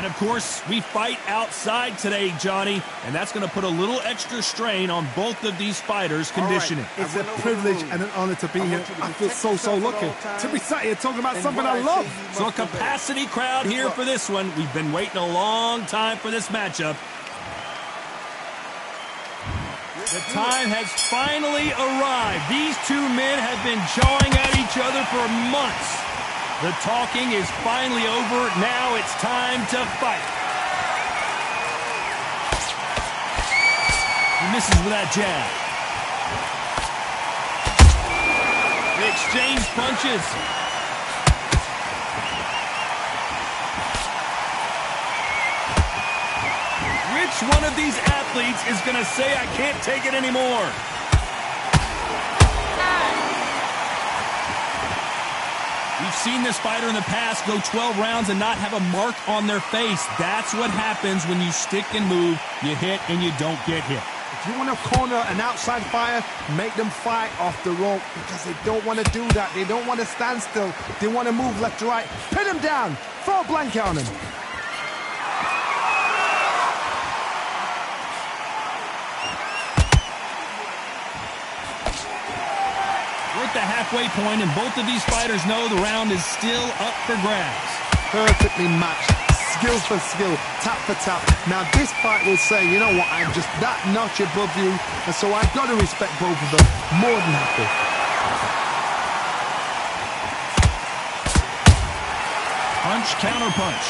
And, of course, we fight outside today, Johnny, and that's going to put a little extra strain on both of these fighters' conditioning. Right. It's a privilege and an honor to be here. I feel so lucky to be sat here talking about something I love. So a capacity crowd here for this one. We've been waiting a long time for this matchup. The time has finally arrived. These two men have been jawing at each other for months. The talking is finally over. Now it's time to fight. He misses with that jab. They exchange punches. Which one of these athletes is going to say, I can't take it anymore? We've seen this fighter in the past go 12 rounds and not have a mark on their face. That's what happens when you stick and move. You hit and you don't get hit. If you want to corner an outside fighter, make them fight off the rope because they don't want to do that. They don't want to stand still. They want to move left to right. Pin them down. Throw a blanket on them. We're at the halfway point, and both of these fighters know the round is still up for grabs. Perfectly matched. Skill for skill, tap for tap. Now this fight will say, you know what, I'm just that notch above you, and so I've got to respect both of them. More than happy. Punch, counter punch.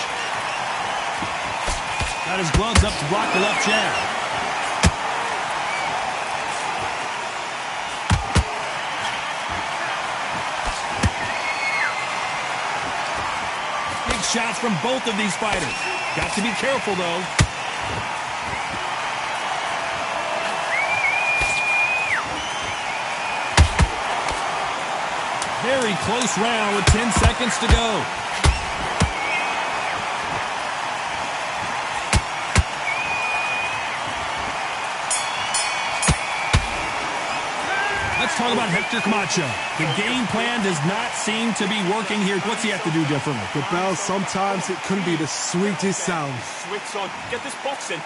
Got his gloves up to block the left jab. Shots from both of these fighters. Got to be careful, though. Very close round with 10 seconds to go. Let's talk about Hector Camacho. The game plan does not seem to be working here. What's he have to do differently? The bell, sometimes it can be the sweetest sound. Switch on. Get this boxing.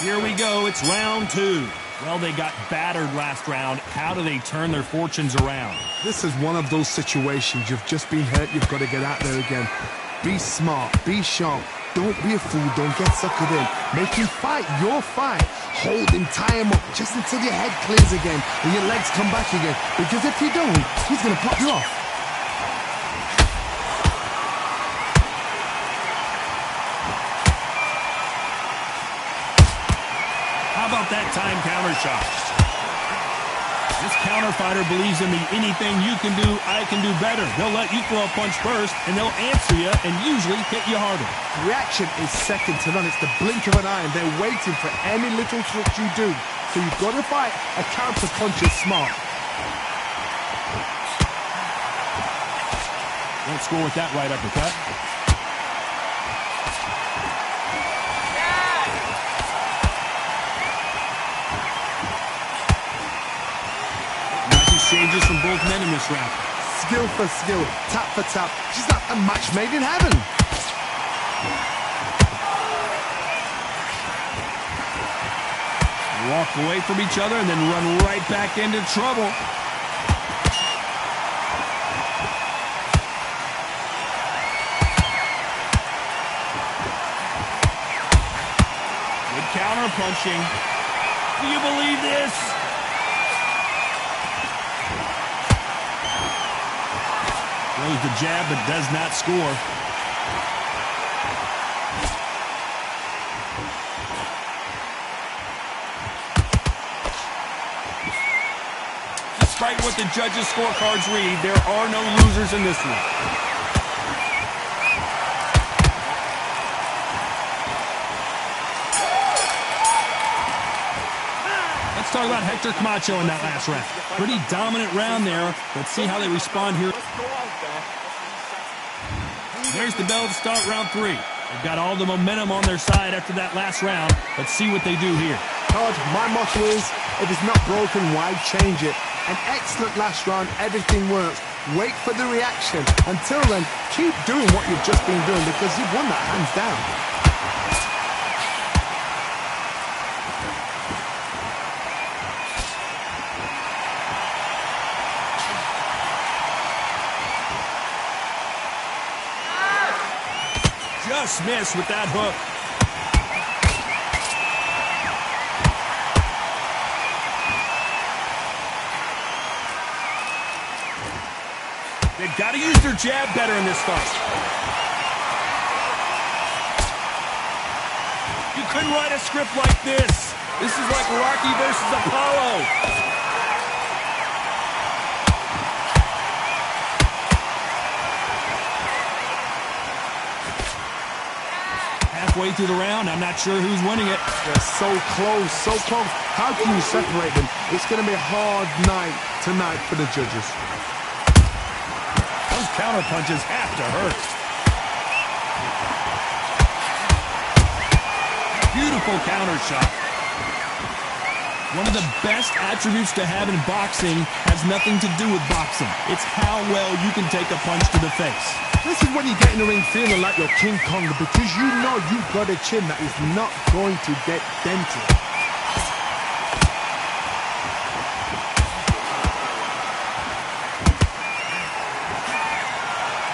Here we go. It's round two. Well, they got battered last round. How do they turn their fortunes around? This is one of those situations. You've just been hurt. You've got to get out there again. Be smart. Be sharp. Don't be a fool. Don't get suckered in. Make him fight your fight. Hold him, tie him up, just until your head clears again and your legs come back again. Because if you don't, he's going to pop you off. How about that time counter shot? This counter fighter believes in the anything you can do, I can do better. They'll let you throw a punch first, and they'll answer you and usually hit you harder. Reaction is second to none. It's the blink of an eye, and they're waiting for any little trick you do. So you've got to fight a counter punch is smart. Won't score with that right uppercut. Exchanges from both men in this round. Skill for skill, tap for tap. She's like a match made in heaven. Walk away from each other and then run right back into trouble. Good counter punching. Do you believe this? Throws the jab but does not score. Despite what the judges' scorecards read, there are no losers in this one. Let's talk about Hector Camacho in that last round. Pretty dominant round there. Let's see how they respond here. There's the bell to start round three. They've got all the momentum on their side after that last round. Let's see what they do here. Todd, my motto is, if it's not broken, why change it? An excellent last round, everything works. Wait for the reaction. Until then, keep doing what you've just been doing because you've won that hands down. Just missed with that hook. They've got to use their jab better in this fight. You couldn't write a script like this. This is like Rocky versus Apollo. Halfway through the round, I'm not sure who's winning it. They're so close, so close. How can you separate them? It's going to be a hard night tonight for the judges. Those counter punches have to hurt. Beautiful counter shot. One of the best attributes to have in boxing has nothing to do with boxing. It's how well you can take a punch to the face. This is when you get in the ring feeling like you're King Kong because you know you've got a chin that is not going to get dented.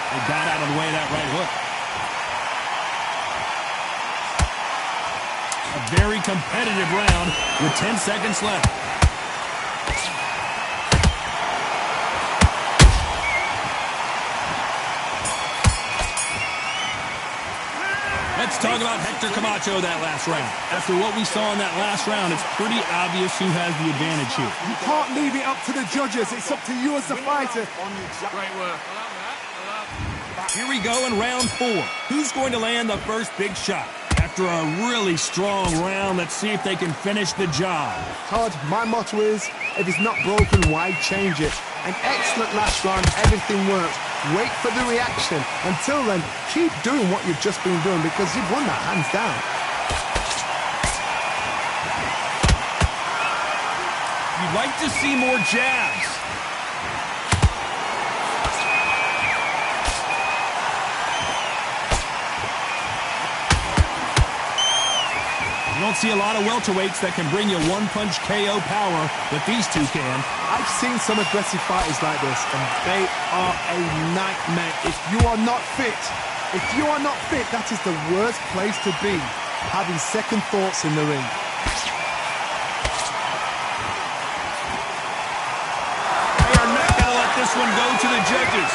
They got out of the way of that right hook. A very competitive round with 10 seconds left. Let's talk about Hector Camacho that last round. After what we saw in that last round, it's pretty obvious who has the advantage here. You can't leave it up to the judges. It's up to you as the fighter. Great work. Here we go in round 4. Who's going to land the first big shot? After a really strong round, let's see if they can finish the job. Todd, my motto is, if it's not broken, why change it? An excellent last round, everything works. Wait for the reaction. Until then, keep doing what you've just been doing because you've won that hands down. You'd like to see more jabs. You don't see a lot of welterweights that can bring you one-punch KO power, but these two can. I've seen some aggressive fighters like this, and they are a nightmare. If you are not fit, that is the worst place to be, having second thoughts in the ring. They are not going to let this one go to the judges.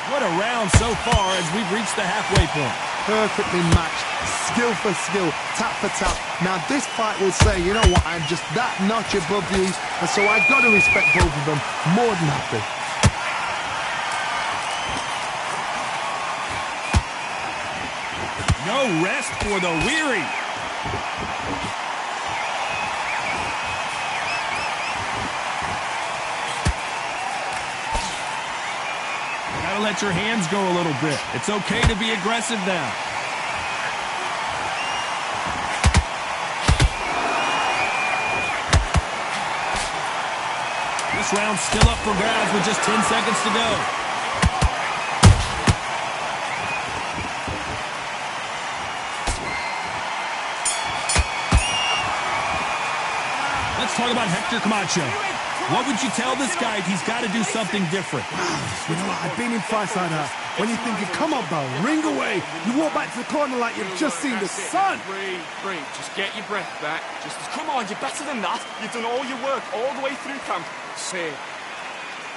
What a round so far as we've reached the halfway point. Perfectly matched, skill for skill, tap for tap. Now this fight will say, you know what, I'm just that notch above you, and so I've got to respect both of them more than happy. No rest for the weary. Gotta let your hands go a little bit. It's okay to be aggressive now. This round's still up for grabs with just 10 seconds to go. Let's talk about Hector Camacho. What would you tell this guy if he's got to do something different? You know what, I've been in fights like that. When you're thinking, come on, Bell, ring away. You walk back to the corner like you've just seen the sun. Breathe. Just get your breath back. Come on, you're better than that. You've done all your work all the way through camp. Here.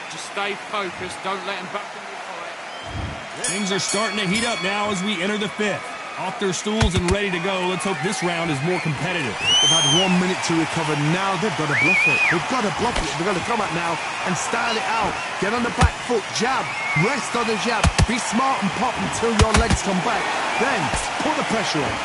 Just stay focused. Don't let him back in the fight. Things are starting to heat up now as we enter the 5th. Off their stools and ready to go. Let's hope this round is more competitive. They've had 1 minute to recover. Now they've got to bluff it. They've got to bluff it. They've got to come out now and style it out. Get on the back foot, jab, rest on the jab. Be smart and pop until your legs come back. Then put the pressure on.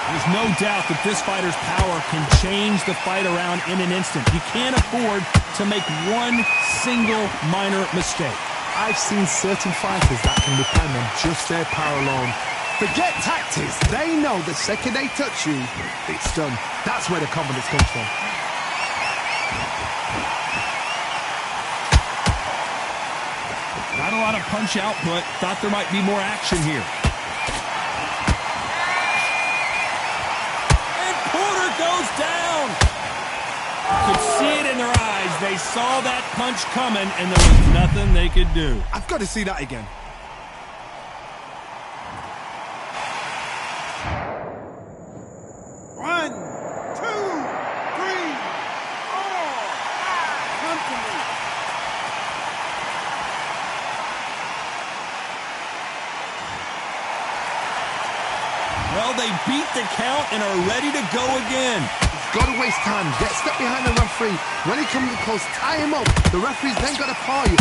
Here's There's no doubt that this fighter's power can change the fight around in an instant. You can't afford to make one single minor mistake. I've seen certain fighters that can depend on just their power alone. Forget tactics. They know the second they touch you, it's done. That's where the confidence comes from. Not a lot of punch output. Thought there might be more action here. And Porter goes down. Could see it in their eyes. They saw that punch coming, and there was nothing they could do. I've got to see that again. Well, they beat the count and are ready to go again. Got to waste time. Get step behind the referee. When he comes close, tie him up. The referee's then got to paw you.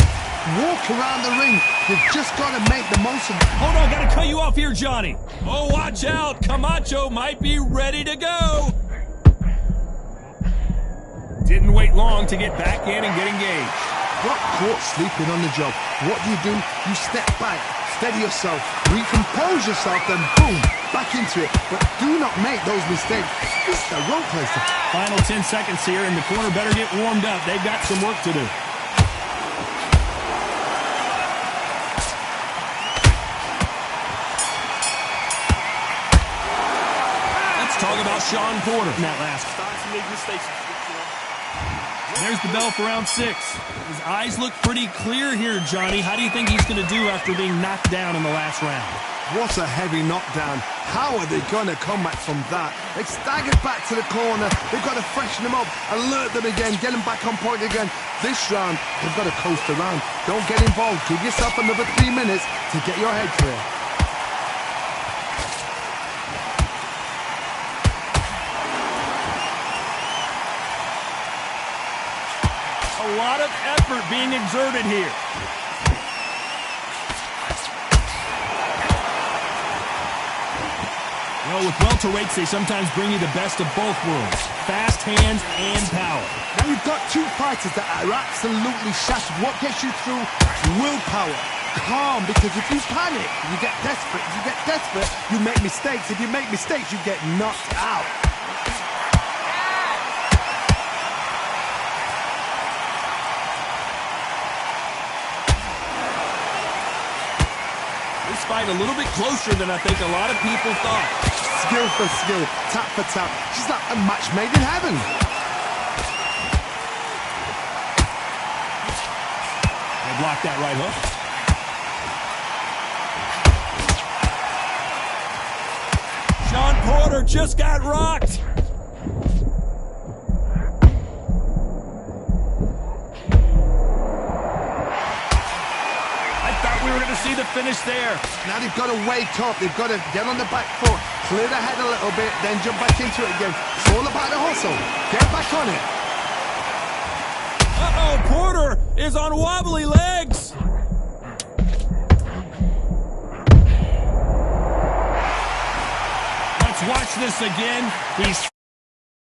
Walk around the ring. You've just got to make the most of it. Hold on, got to cut you off here, Johnny. Oh, watch out. Camacho might be ready to go. Didn't wait long to get back in and get engaged. Got caught sleeping on the job. What do? You step back. Steady yourself, recompose yourself, then boom, back into it. But do not make those mistakes. This is the wrong place to... Final 10 seconds here, and the corner better get warmed up. They've got some work to do. Let's talk about Shawn Porter in that last. Starting to make mistakes. There's the bell for round 6. His eyes look pretty clear here, Johnny. How do you think he's going to do after being knocked down in the last round? What a heavy knockdown. How are they going to come back from that? They've staggered back to the corner. They've got to freshen them up, alert them again, get them back on point again. This round, they've got to coast around. Don't get involved. Give yourself another 3 minutes to get your head clear. A lot of effort being exerted here. Well, with welterweights, they sometimes bring you the best of both worlds. Fast hands and power. Now you've got two fighters that are absolutely shattered. What gets you through? Willpower. Calm, because if you panic, you get desperate. If you get desperate, you make mistakes. If you make mistakes, you get knocked out. Fight a little bit closer than I think a lot of people thought. Skill for skill, tap for tap. She's like a match made in heaven. They blocked that right hook. Shawn Porter just got rocked. We were going to see the finish there. Now they've got to wake up. They've got to get on the back foot, clear the head a little bit, then jump back into it again. It's all about the hustle. Get back on it. Uh-oh, Porter is on wobbly legs. Let's watch this again. He's